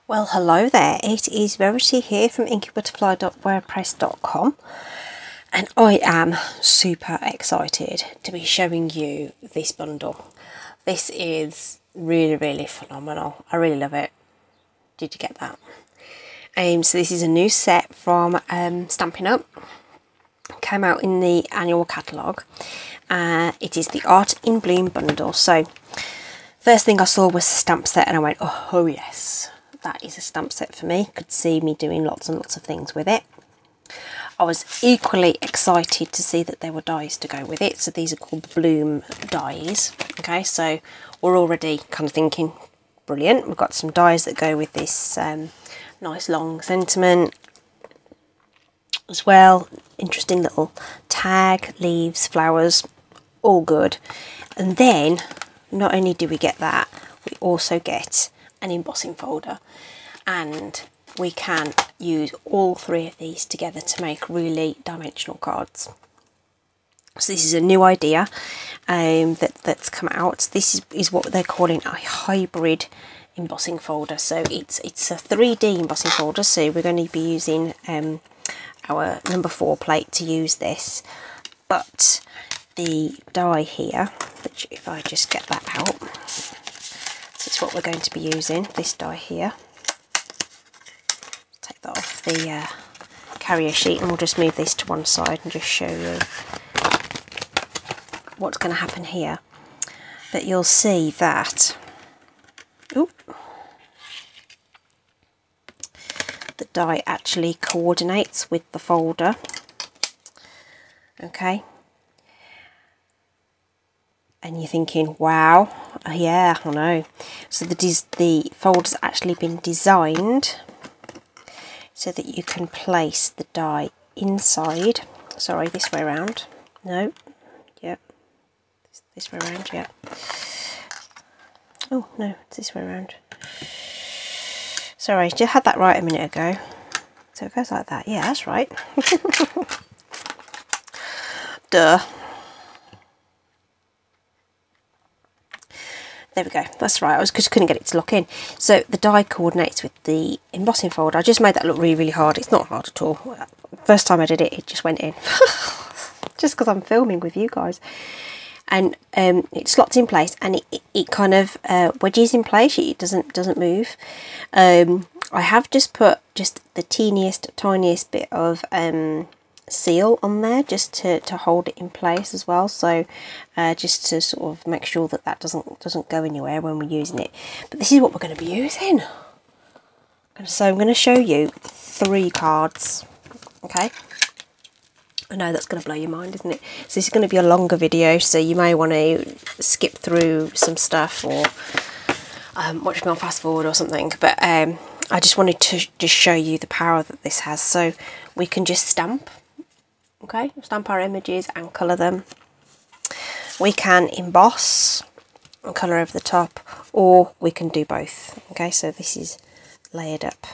Well, hello there, it is Verity here from inkybutterfly.wordpress.com, and I am super excited to be showing you this bundle. This is really phenomenal. I really love it. Did you get that? So this is a new set from Stampin Up. Came out in the annual catalogue. It is the Art in Bloom bundle. So first thing I saw was the stamp set and I went, oh yes, that is a stamp set for me. Could see me doing lots and lots of things with it. I was equally excited to see that there were dies to go with it. So these are called the Bloom dies. Okay, so we're already kind of thinking, brilliant. We've got some dies that go with this nice long sentiment as well. Interesting little tag, leaves, flowers, all good. And then not only do we get that, we also get an embossing folder, and we can use all three of these together to make really dimensional cards. So this is a new idea that's come out. This is what they're calling a hybrid embossing folder. So it's a 3D embossing folder, so we're going to be using our number 4 plate to use this, but the die here, which if I just get that out, this is what we're going to be using, this die here. Take that off the carrier sheet and we'll just move this to one side and just show you what's going to happen here. But you'll see that the die actually coordinates with the folder. Okay. And you're thinking, wow, yeah, I know. So the folder's actually been designed so that you can place the die inside. Sorry, this way around. No, yeah, this way around, yeah. Oh no, it's this way around. Sorry, just had that right a minute ago. So it goes like that. Yeah, that's right. Duh. There we go, that's right, I just couldn't get it to lock in. So the die coordinates with the embossing folder. I just made that look really hard. It's not hard at all. First time I did it, it just went in. Just because I'm filming with you guys. And it slots in place and it kind of wedges in place. It doesn't move. I have just put just the tiniest bit of seal on there just to hold it in place as well, so just to sort of make sure that doesn't go anywhere when we're using it. But this is what we're going to be using. So I'm going to show you 3 cards. Okay, I know that's going to blow your mind, isn't it? So this is going to be a longer video, so you may want to skip through some stuff or watch me on fast forward or something, but I just wanted to just show you the power that this has. So we can just stamp. Okay, stamp our images and colour them. We can emboss and colour over the top, or we can do both. Okay, so this is layered up,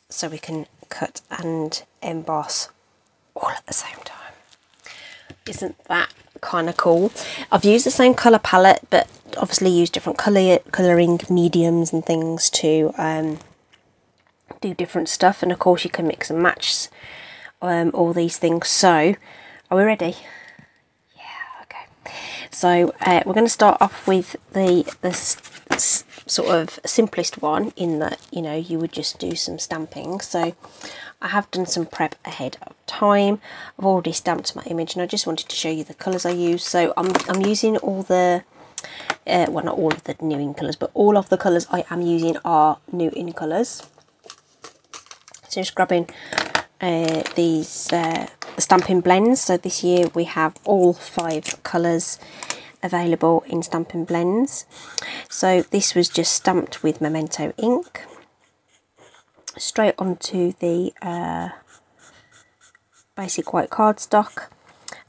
so we can cut and emboss all at the same time. Isn't that kind of cool? I've used the same colour palette, but obviously used different colouring mediums and things to do different stuff, and of course you can mix and match all these things. So are we ready? Yeah, okay. So we're going to start off with the sort of simplest one, in that, you know, you would just do some stamping. So I have done some prep ahead of time. I've already stamped my image and I just wanted to show you the colours I use. So I'm using all the well, not all of the new in colours, but all of the colours I am using are new in colours. So just grabbing these the Stampin' Blends. So this year we have all 5 colours available in Stampin' Blends. So this was just stamped with Memento ink straight onto the basic white cardstock,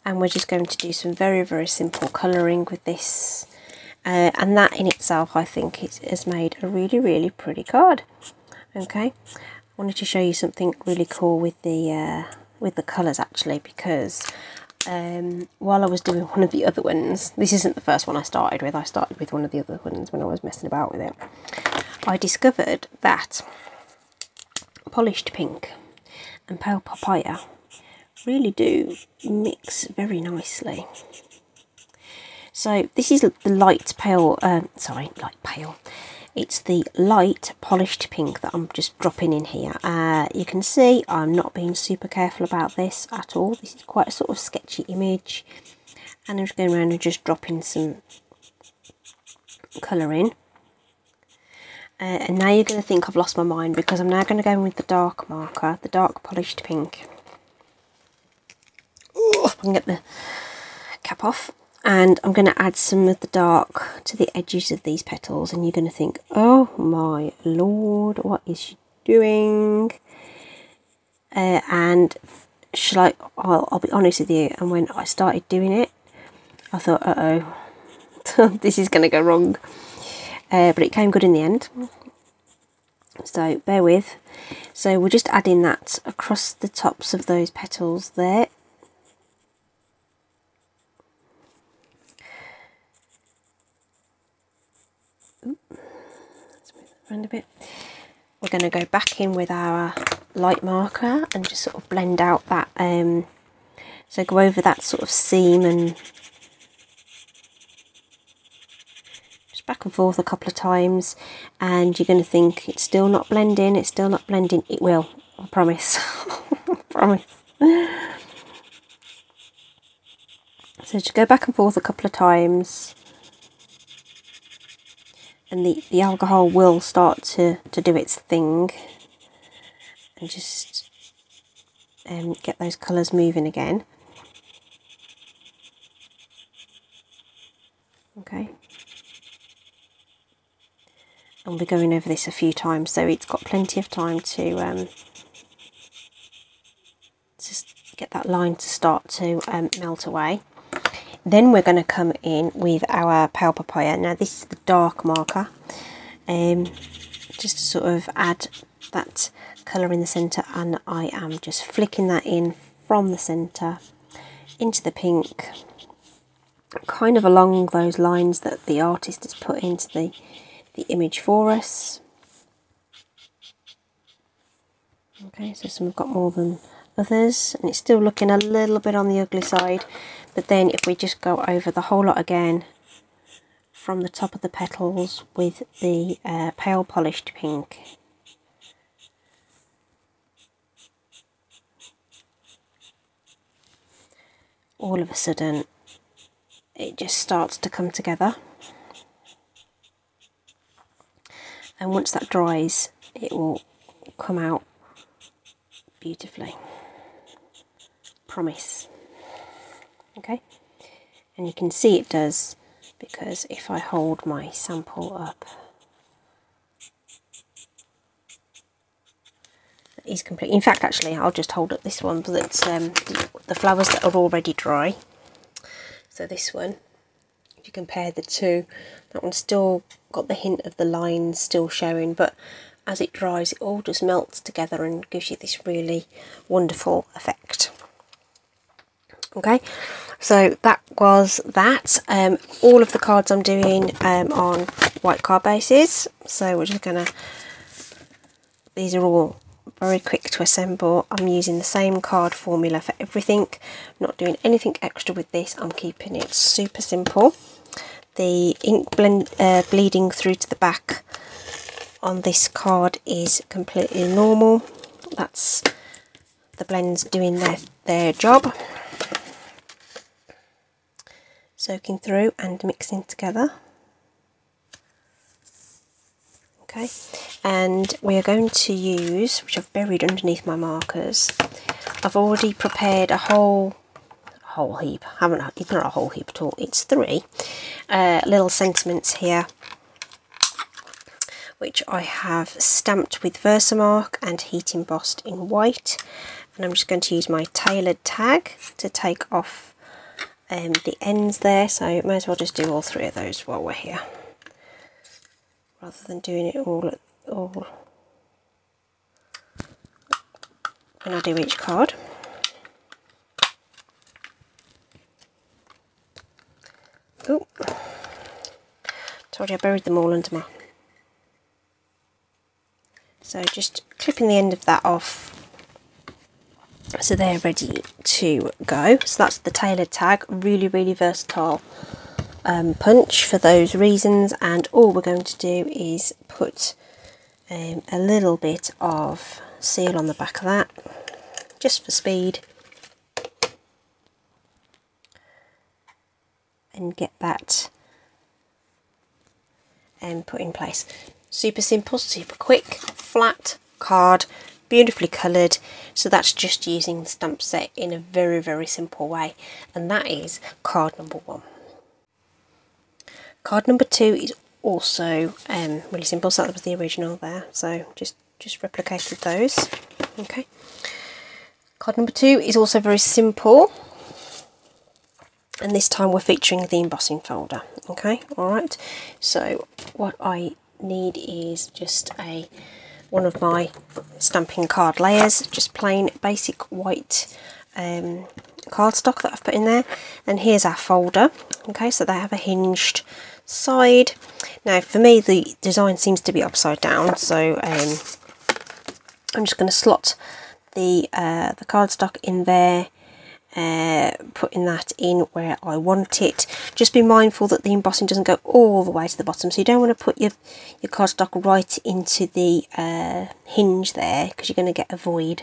and we're just going to do some very simple colouring with this, and that in itself I think has made a really pretty card. Okay, I wanted to show you something really cool with the colours actually, because while I was doing one of the other ones, this isn't the first one I started with one of the other ones when I was messing about with it, I discovered that polished pink and pale papaya really do mix very nicely. So this is the light pale, it's the light polished pink that I'm just dropping in here. You can see I'm not being super careful about this at all. This is quite a sort of sketchy image, and I'm just going around and just dropping some colour in. And now you're going to think I've lost my mind, because I'm now going to go in with the dark marker, the dark polished pink. Ooh, I can get the cap off. And I'm going to add some of the dark to the edges of these petals, and you're going to think, oh my lord, what is she doing? And I'll be honest with you, and when I started doing it, I thought, uh-oh, this is going to go wrong. But it came good in the end, so bear with. So we're just adding that across the tops of those petals there. Let's move that around a bit. We're going to go back in with our light marker and just sort of blend out that, so go over that sort of seam and back and forth a couple of times, and you're going to think it's still not blending, it's still not blending. It will, I promise. I promise. So just go back and forth a couple of times, and the alcohol will start to do its thing, and just get those colours moving again. Okay. And we'll be going over this a few times, so it's got plenty of time to just get that line to start to melt away. Then we're going to come in with our pale papaya. Now this is the dark marker, just to sort of add that colour in the centre, and I am just flicking that in from the centre into the pink, kind of along those lines that the artist has put into the image for us. Okay, so some have got more than others, and it's still looking a little bit on the ugly side, but then if we just go over the whole lot again from the top of the petals with the pale polished pink, all of a sudden it just starts to come together. And once that dries, it will come out beautifully. Promise. Okay? And you can see it does, because if I hold my sample up, it is complete. In fact, actually, I'll just hold up this one, but that's the flowers that are already dry. So this one, if you compare the two, that one's still got the hint of the lines still showing, but as it dries it all just melts together and gives you this really wonderful effect. Okay, so that was that. All of the cards I'm doing on white card bases, so we're just gonna, these are all very quick to assemble. I'm using the same card formula for everything, I'm not doing anything extra with this, I'm keeping it super simple. The ink bleeding through to the back on this card is completely normal. That's the blends doing their job, soaking through and mixing together. Okay, and we are going to use, which I've buried underneath my markers, I've already prepared a whole heap, it's not a whole heap at all, it's 3 little sentiments here, which I have stamped with Versamark and heat embossed in white, and I'm just going to use my tailored tag to take off the ends there, so I may as well just do all 3 of those while we're here, rather than doing it all when I do each card. Oh, told you I buried them all under my So just clipping the end of that off so they're ready to go. So that's the tailored tag, really versatile punch for those reasons. And all we're going to do is put a little bit of seal on the back of that, just for speed, and get that put in place. Super simple, super quick, flat card, beautifully coloured. So that's just using the stamp set in a very simple way, and that is card number 1. Card number 2 is also really simple. So that was the original there, so just replicated those. Okay, card number 2 is also very simple, and this time we're featuring the embossing folder. Okay, alright, so what I need is just one of my stamping card layers, just plain basic white cardstock that I've put in there, and here's our folder. Okay, so they have a hinged side. Now for me the design seems to be upside down, so I'm just going to slot the cardstock in there, putting that in where I want it. Just be mindful that the embossing doesn't go all the way to the bottom, so you don't want to put your cardstock right into the hinge there, because you're going to get a void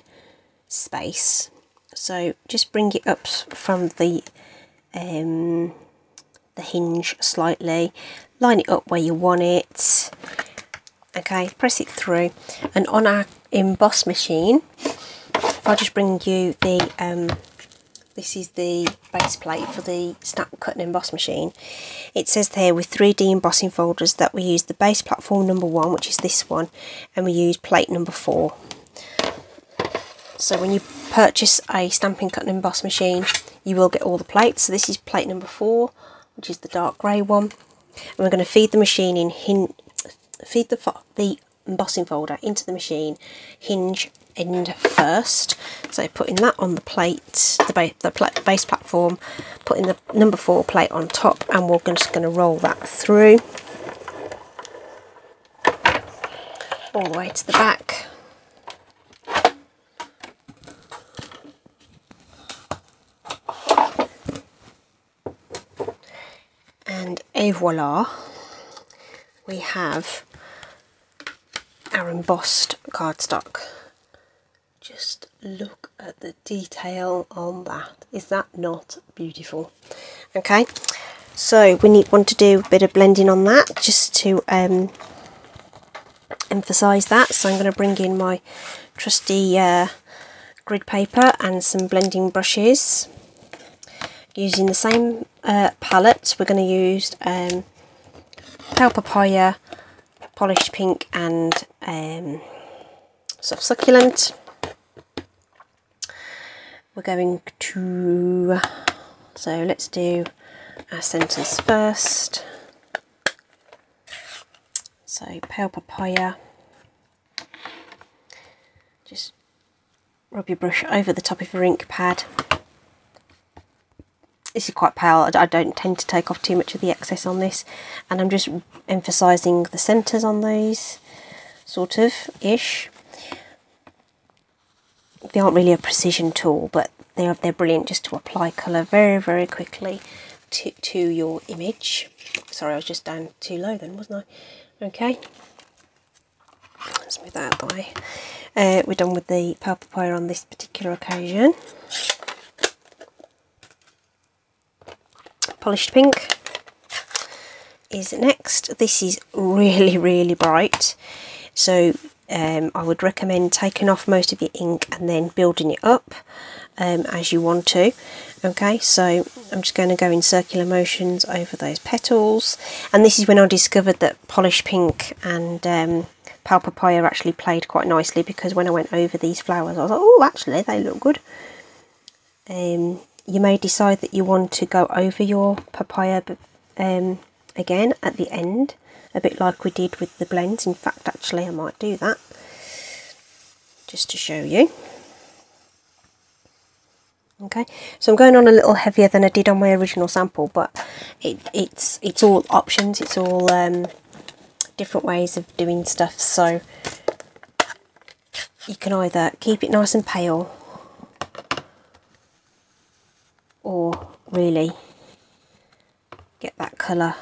space. So just bring it up from the hinge slightly, line it up where you want it. Okay, press it through, and on our emboss machine, if I just bring you the this is the base plate for the Snap Cut and Emboss machine. It says there with 3D embossing folders that we use the base platform number 1, which is this one, and we use plate number 4. So when you purchase a Stampin' Cut and Emboss machine, you will get all the plates. So this is plate number 4, which is the dark grey one. And we're going to feed the machine in, feed the embossing folder into the machine, hinge end first. So putting that on the plate, the base platform, putting the number 4 plate on top, and we're just going to roll that through all the way to the back. And et voila, we have our embossed cardstock. Just look at the detail on that. Is that not beautiful? Okay, so we want to do a bit of blending on that, just to emphasize that. So I'm going to bring in my trusty grid paper and some blending brushes. Using the same palette, we're going to use pale papaya, polished pink, and soft succulent. We're going to, so let's do our centres first. So pale papaya, just rub your brush over the top of your ink pad. This is quite pale, I don't tend to take off too much of the excess on this, and I'm just emphasising the centres on those, sort of, ish. They aren't really a precision tool, but they're brilliant just to apply colour very quickly to your image. Sorry, I was just down too low then, wasn't I? Okay, let's move that out of the way. We're done with the pale papaya on this particular occasion. Polished pink is next. This is really bright, so I would recommend taking off most of your ink and then building it up as you want to. Okay, so I'm just going to go in circular motions over those petals, and this is when I discovered that polished pink and pale papaya actually played quite nicely, because when I went over these flowers I was like, oh, actually they look good. You may decide that you want to go over your papaya again at the end, a bit like we did with the blends. In fact, actually I might do that just to show you. Okay, so I'm going on a little heavier than I did on my original sample, but it's all options, it's all different ways of doing stuff. So you can either keep it nice and pale or really get that colour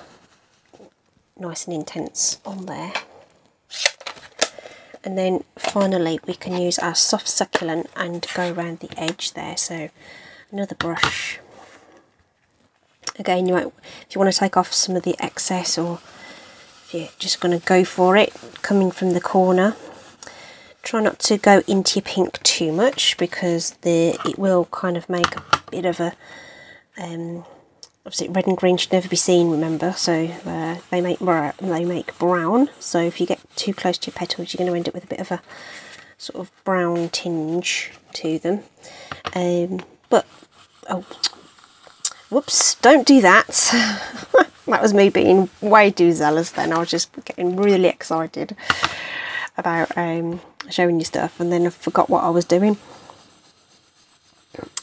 nice and intense on there. And then finally we can use our soft succulent and go around the edge there. So another brush. Again, if you want to take off some of the excess, or if you're just going to go for it, coming from the corner, try not to go into your pink too much, because it will kind of make a bit of a obviously red and green should never be seen, remember, so they make brown, so if you get too close to your petals you're going to end up with a bit of a sort of brown tinge to them. But oh, whoops, don't do that. That was me being way too zealous then. I was just getting really excited about showing you stuff, and then I forgot what I was doing.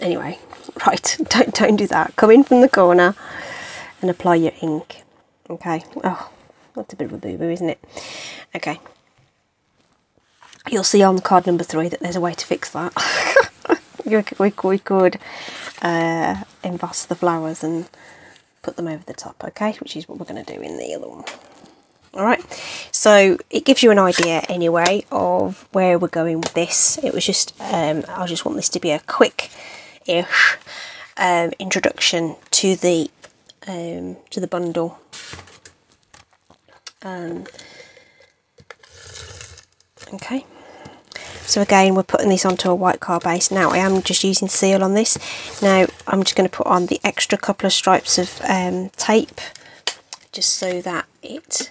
Anyway, right, don't do that. Come in from the corner and apply your ink. Okay. Oh, that's a bit of a boo-boo, isn't it? Okay. You'll see on card number 3 that there's a way to fix that. we could emboss the flowers and put them over the top, okay? Which is what we're going to do in the other one. Alright, so it gives you an idea anyway of where we're going with this. It was just, I just want this to be a quick-ish introduction to the bundle. Okay, so again we're putting this onto a white card base. Now I am just using seal on this. Now I'm just going to put on the extra couple of stripes of tape, just so that it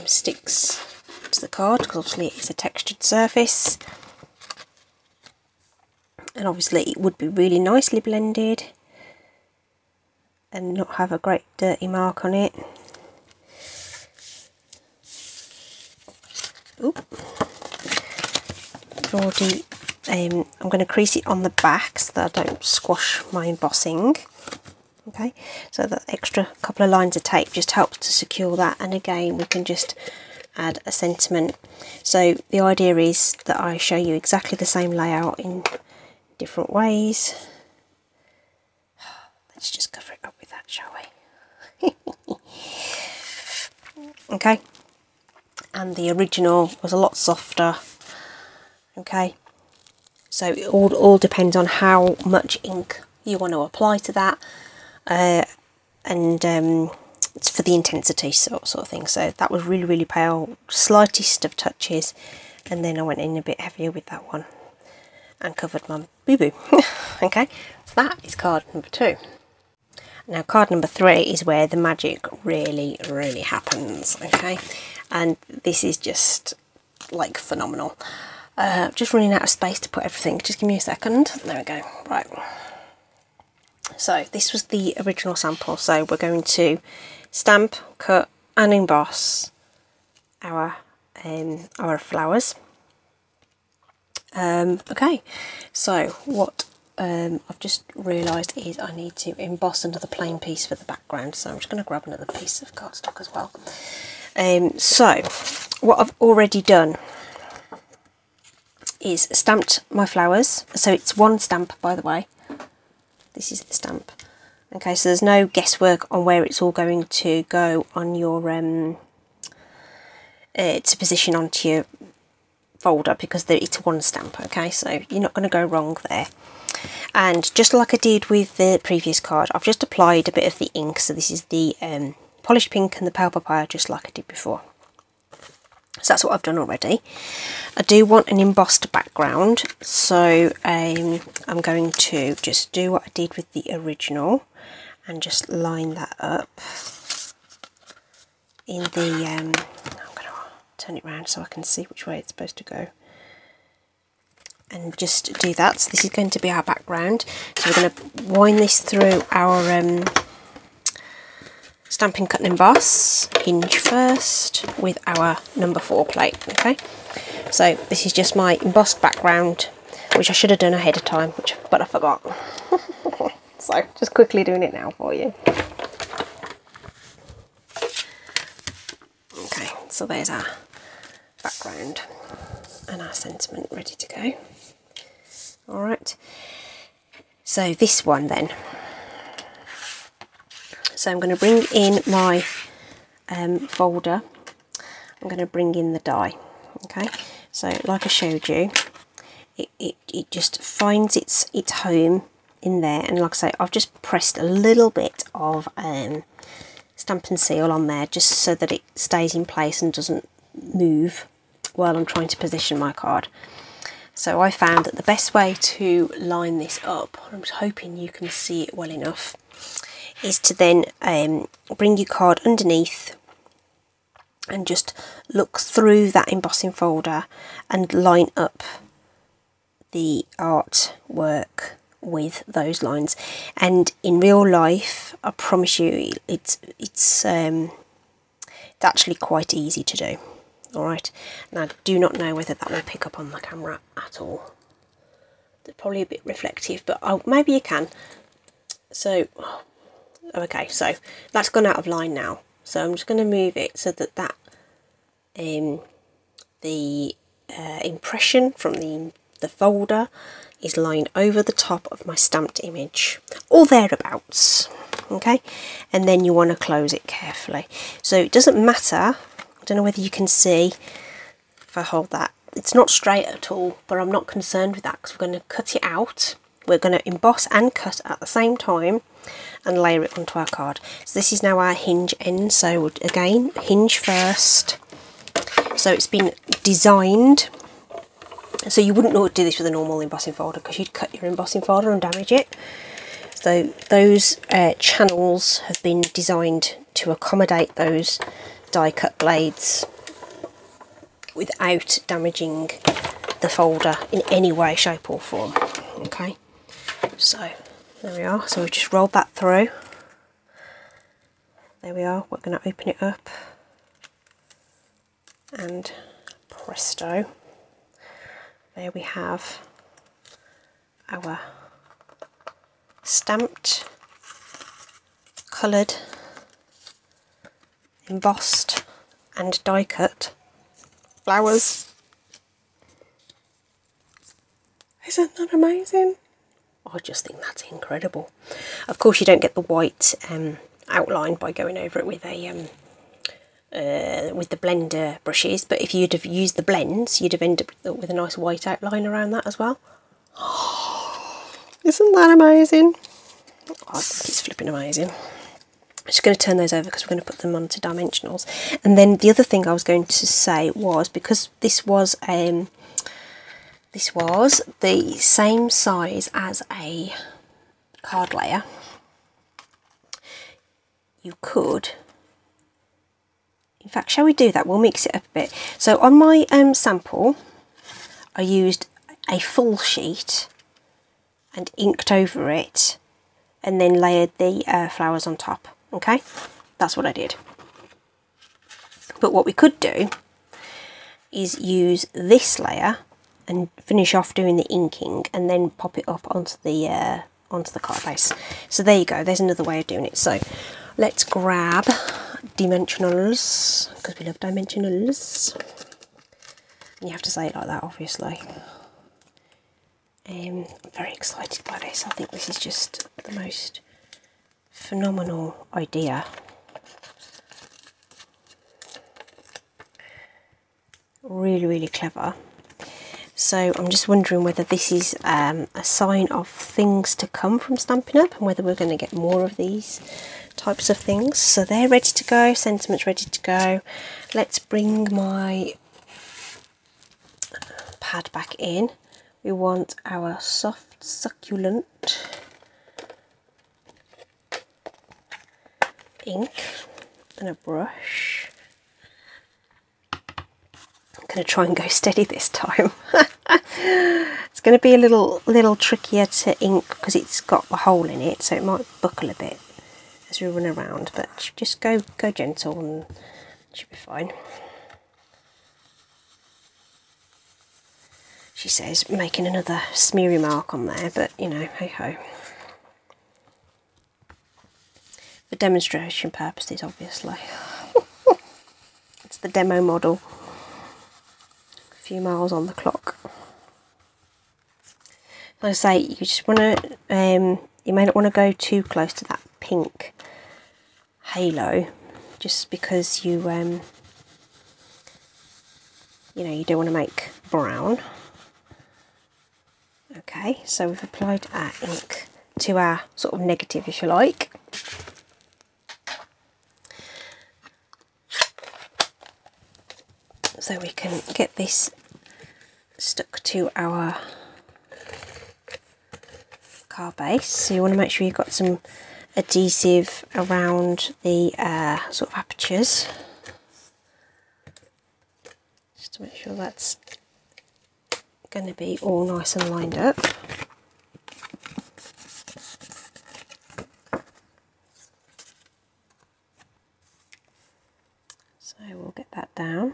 sticks to the card, because obviously it's a textured surface, and obviously it would be really nicely blended and not have a great dirty mark on it. Oop. Already, I'm going to crease it on the back so that I don't squash my embossing. Okay, so that extra couple of lines of tape just helps to secure that, and again we can just add a sentiment. So the idea is that I show you exactly the same layout in different ways. Let's just cover it up with that, shall we? Okay, and the original was a lot softer. Okay, so it all depends on how much ink you want to apply to that. It's for the intensity sort of thing. So that was really pale, slightest of touches, and then I went in a bit heavier with that one and covered my boo-boo. Okay, so that is card number 2. Now card number 3 is where the magic really happens. Okay, and this is just like phenomenal. Just running out of space to put everything. Just give me a second. There we go. Right. So this was the original sample, so we're going to stamp, cut and emboss our flowers. Okay, so what I've just realised is I need to emboss another plain piece for the background, so I'm just going to grab another piece of cardstock as well. So what I've already done is stamped my flowers, so it's one stamp, by the way. This is the stamp. Okay, so there's no guesswork on where it's all going to go on your to position onto your folder, because it's one stamp. Okay, so you're not going to go wrong there. And just like I did with the previous card, I've just applied a bit of the ink. So this is the polished pink and the pale papaya, just like I did before. So that's what I've done already. I do want an embossed background, so I'm going to just do what I did with the original and just line that up in the I'm going to turn it around so I can see which way it's supposed to go, and just do that. So this is going to be our background, so we're going to wind this through our Stampin' Cut and Emboss hinge first with our number 4 plate. Okay, so this is just my embossed background, which I should have done ahead of time, but I forgot. So just quickly doing it now for you. Okay, so there's our background. and our sentiment ready to go. Alright, so this one then. So I'm going to bring in my folder. I'm going to bring in the die. Okay, so like I showed you, it just finds its home in there, and like I say, I've just pressed a little bit of Stampin' Seal on there just so that it stays in place and doesn't move while I'm trying to position my card. So I found that the best way to line this up, I'm just hoping you can see it well enough, is to then bring your card underneath and just look through that embossing folder and line up the artwork with those lines. And in real life, I promise you, it's actually quite easy to do. Alright, now I do not know whether that will pick up on the camera at all. It's probably a bit reflective, but maybe you can. So, okay, so that's gone out of line now. So I'm just going to move it so that the impression from the folder is lying over the top of my stamped image, or thereabouts. Okay, and then you want to close it carefully. So it doesn't matter. I don't know whether you can see if I hold that. It's not straight at all, but I'm not concerned with that because we're going to cut it out. We're going to emboss and cut at the same time and layer it onto our card. So this is now our hinge end. So again, hinge first. So it's been designed. So you wouldn't do this with a normal embossing folder because you'd cut your embossing folder and damage it. So those channels have been designed to accommodate those die cut blades without damaging the folder in any way, shape or form. Okay, so there we are. So we've just rolled that through. There we are. We're going to open it up and presto, there we have our stamped, coloured, embossed and die cut flowers. Isn't that amazing? I just think that's incredible. Of course you don't get the white outline by going over it with a with the blender brushes, but if you'd have used the blends you'd have ended up with a nice white outline around that as well. Isn't that amazing? I think it's flipping amazing. I'm just going to turn those over because we're going to put them onto dimensionals. And then the other thing I was going to say was, because this was the same size as a card layer, you could, in fact, shall we do that? We'll mix it up a bit. So on my sample, I used a full sheet and inked over it and then layered the flowers on top. Okay, that's what I did. But what we could do is use this layer and finish off doing the inking and then pop it up onto the card base. So there you go, there's another way of doing it. So let's grab dimensionals, because we love dimensionals. And you have to say it like that, obviously. I'm very excited by this. I think this is just the most phenomenal idea. Really, really clever. So I'm just wondering whether this is a sign of things to come from Stampin' Up, and whether we're going to get more of these types of things. So they're ready to go, sentiment's ready to go. Let's bring my pad back in. We want our soft, succulent ink and a brush. I'm going to try and go steady this time. It's going to be a little trickier to ink because it's got a hole in it, so it might buckle a bit as we run around, but just go gentle and it should be fine. She says, making another smeary mark on there, but you know, hey ho. For demonstration purposes, obviously. It's the demo model. few miles on the clock. Like I say, you just want to, you may not want to go too close to that pink halo, just because you, you know, you don't want to make brown. Okay, so we've applied our ink to our sort of negative, if you like. So we can get this stuck to our card base. So you want to make sure you've got some adhesive around the sort of apertures, just to make sure that's going to be all nice and lined up. So we'll get that down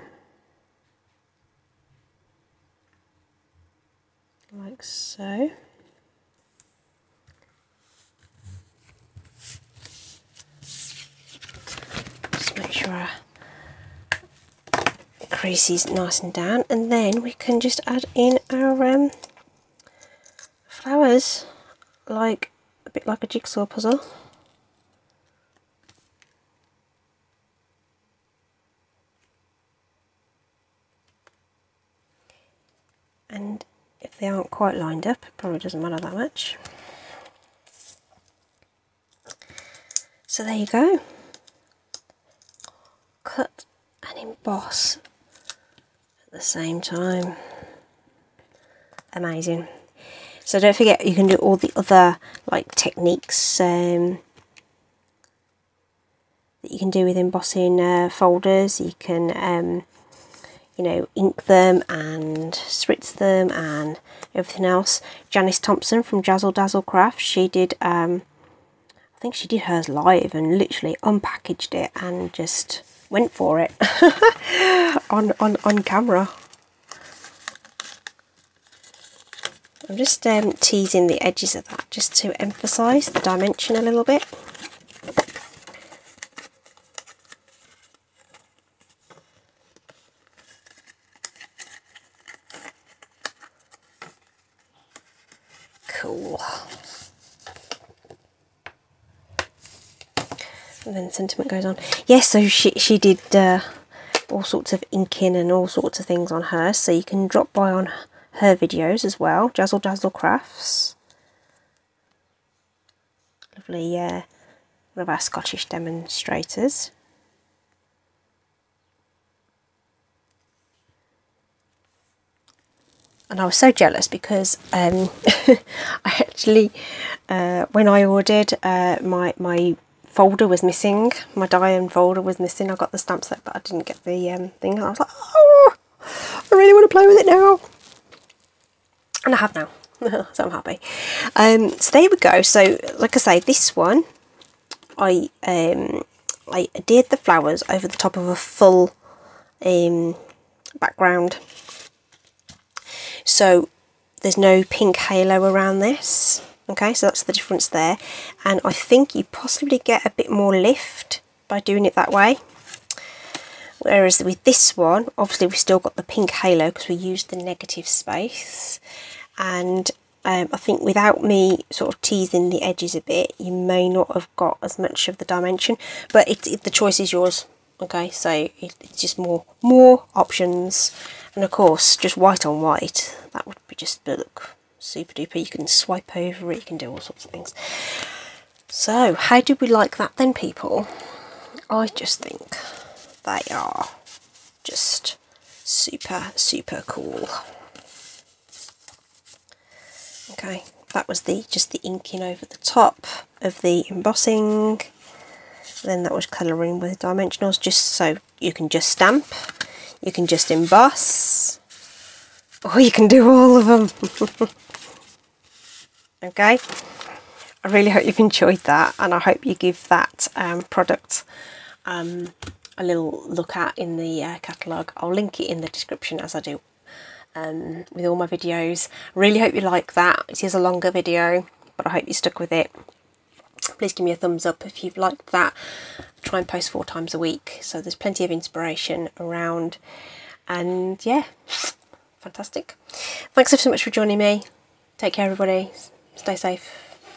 like so. Just make sure our crease is nice and down, and then we can just add in our flowers, like a bit like a jigsaw puzzle. And if they aren't quite lined up, it probably doesn't matter that much. So there you go. Cut and emboss at the same time. Amazing. So don't forget, you can do all the other like techniques that you can do with embossing folders. You can you know, ink them and spritz them and everything else. Janice Thompson from Jazzle Dazzle Crafts, she did, I think she did hers live and literally unpackaged it and just went for it on camera. I'm just teasing the edges of that just to emphasise the dimension a little bit. Cool. And then sentiment goes on. Yes, so she did all sorts of inking and all sorts of things on hers, so you can drop by on her videos as well. Jazzle Dazzle Crafts. Lovely, one of our Scottish demonstrators. And I was so jealous because I actually, when I ordered, my folder was missing. My die-in folder was missing. I got the stamp set, but I didn't get the thing. And I was like, oh, I really want to play with it now. And I have now, so I'm happy. So there we go. So like I say, this one, I adhered the flowers over the top of a full background. So there's no pink halo around this. Okay, so that's the difference there. And I think you possibly get a bit more lift by doing it that way. Whereas with this one, obviously we've still got the pink halo because we used the negative space. And I think without me sort of teasing the edges a bit, you may not have got as much of the dimension. But the choice is yours. Okay, so it's just more options. And of course, just white on white, that would be just look super duper. You can swipe over it, you can do all sorts of things. So how do we like that then, people? I just think they are just super cool. Okay, that was just the inking over the top of the embossing. Then that was colouring with dimensionals, just so you can just stamp, you can just emboss, or you can do all of them. Okay, I really hope you've enjoyed that, and I hope you give that product a little look at in the catalogue. I'll link it in the description as I do with all my videos. Really hope you like that. It is a longer video, but I hope you stuck with it. Please give me a thumbs up if you've liked that. I try and post 4 times a week, so there's plenty of inspiration around. And yeah, fantastic. Thanks ever so much for joining me. Take care everybody, stay safe,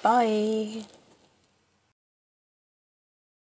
bye.